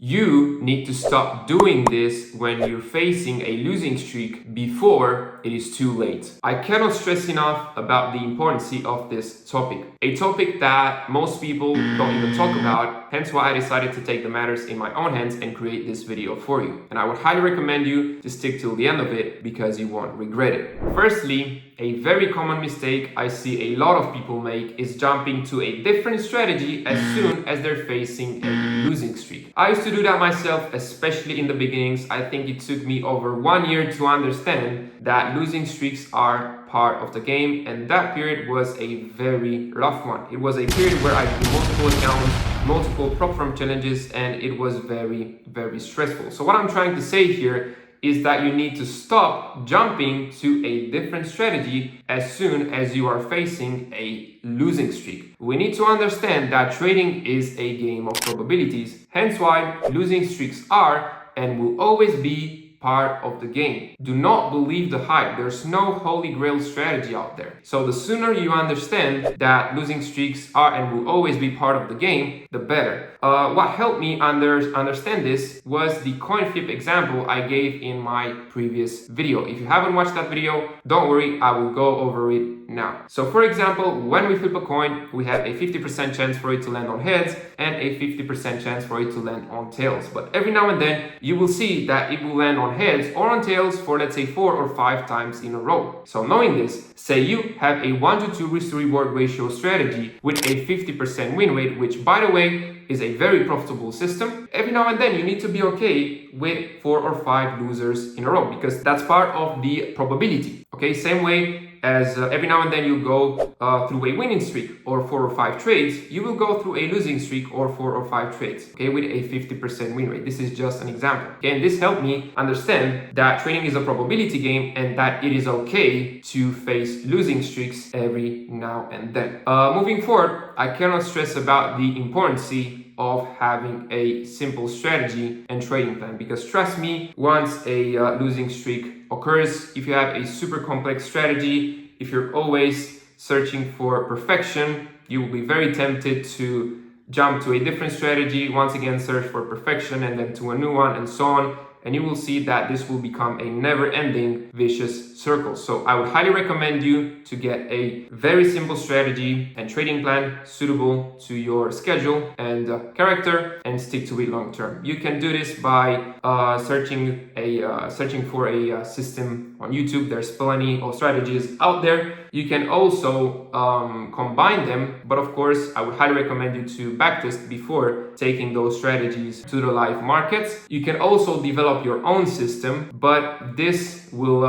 You need to stop doing this when you're facing a losing streak before it is too late. I cannot stress enough about the importance of this topic. A topic that most people don't even talk about, hence why I decided to take the matters in my own hands and create this video for you. And I would highly recommend you to stick till the end of it because you won't regret it. Firstly, a very common mistake I see a lot of people make is jumping to a different strategy as soon as they're facing a losing streak. I used to do that myself, especially in the beginnings. I think it took me over 1 year to understand that losing streaks are part of the game, and that period was a very rough one. It was a period where I did multiple accounts, multiple prop firm challenges, and it was very, very stressful. So what I'm trying to say here is that you need to stop jumping to a different strategy as soon as you are facing a losing streak. We need to understand that trading is a game of probabilities, hence why losing streaks are and will always be part of the game. Do not believe the hype. There's no holy grail strategy out there. So the sooner you understand that losing streaks are and will always be part of the game, the better. What helped me understand this was the coin flip example I gave in my previous video. If you haven't watched that video, don't worry, I will go over it now. So for example, when we flip a coin, we have a 50% chance for it to land on heads and a 50% chance for it to land on tails. But every now and then, you will see that it will land on heads or on tails for, let's say, 4 or 5 times in a row. So knowing this, say you have a 1-to-2 risk to reward ratio strategy with a 50% win rate, which by the way is a very profitable system. Every now and then you need to be okay with 4 or 5 losers in a row because that's part of the probability. Okay, same way as every now and then you go through a winning streak or 4 or 5 trades, you will go through a losing streak or 4 or 5 trades, okay, with a 50% win rate. This is just an example. Okay, and this helped me understand that trading is a probability game and that it is okay to face losing streaks every now and then. Moving forward, I cannot stress about the importance of having a simple strategy and trading plan, because trust me, once a losing streak occurs, if you have a super complex strategy, if you're always searching for perfection, you will be very tempted to jump to a different strategy, once again search for perfection, and then to a new one, and so on. And you will see that this will become a never-ending vicious circle. So I would highly recommend you to get a very simple strategy and trading plan suitable to your schedule and character, and stick to it long term. You can do this by searching for a system on YouTube. There's plenty of strategies out there. You can also combine them, but of course I would highly recommend you to backtest before taking those strategies to the live markets. You can also develop your own system, but this will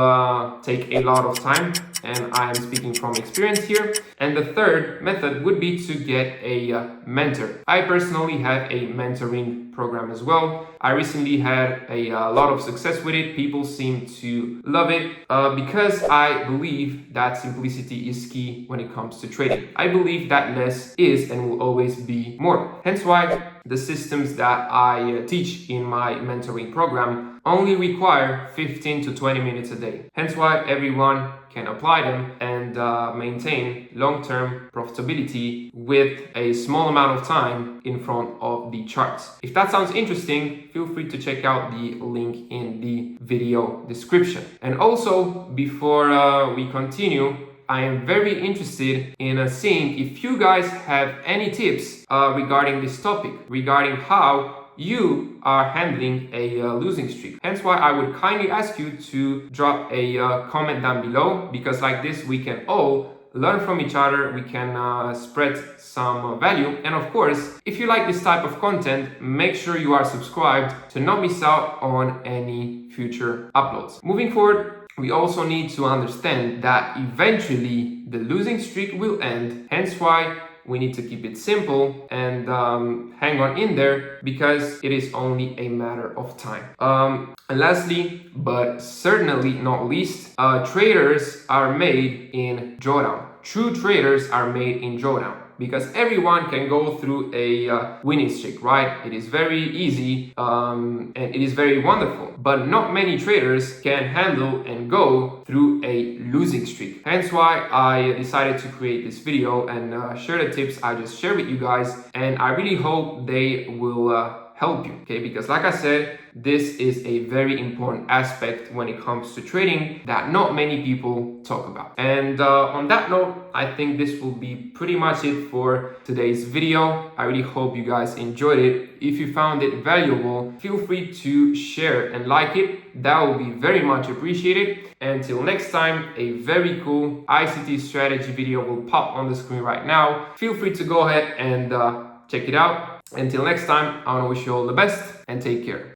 take a lot of time, and I am speaking from experience here. And the third method would be to get a mentor. I personally have a mentoring program as well. I recently had a lot of success with it. People seem to love it because I believe that simplicity is key when it comes to trading. I believe that less is and will always be more. Hence why the systems that I teach in my mentoring program only require 15 to 20 minutes a day. Hence why everyone can apply them and maintain long-term profitability with a small amount of time in front of the charts. If that sounds interesting, feel free to check out the link in the video description. And also, before we continue, I am very interested in seeing if you guys have any tips regarding this topic, regarding how you are handling a losing streak. Hence why I would kindly ask you to drop a comment down below, because like this we can all learn from each other, we can spread some value. And of course, if you like this type of content, make sure you are subscribed to not miss out on any future uploads. Moving forward, we also need to understand that eventually the losing streak will end. Hence why we need to keep it simple and hang on in there, because it is only a matter of time. And lastly, but certainly not least, traders are made in drawdown. True traders are made in drawdown, because everyone can go through a winning streak, right? It is very easy and it is very wonderful, but not many traders can handle and go through a losing streak. Hence why I decided to create this video and share the tips I just shared with you guys, and I really hope they will help you, okay? Because like I said, this is a very important aspect when it comes to trading that not many people talk about. And on that note, I think this will be pretty much it for today's video. I really hope you guys enjoyed it. If you found it valuable, feel free to share and like it. That will be very much appreciated. Until next time, a very cool ICT strategy video will pop on the screen right now. Feel free to go ahead and check it out. Until next time, I want to wish you all the best and take care.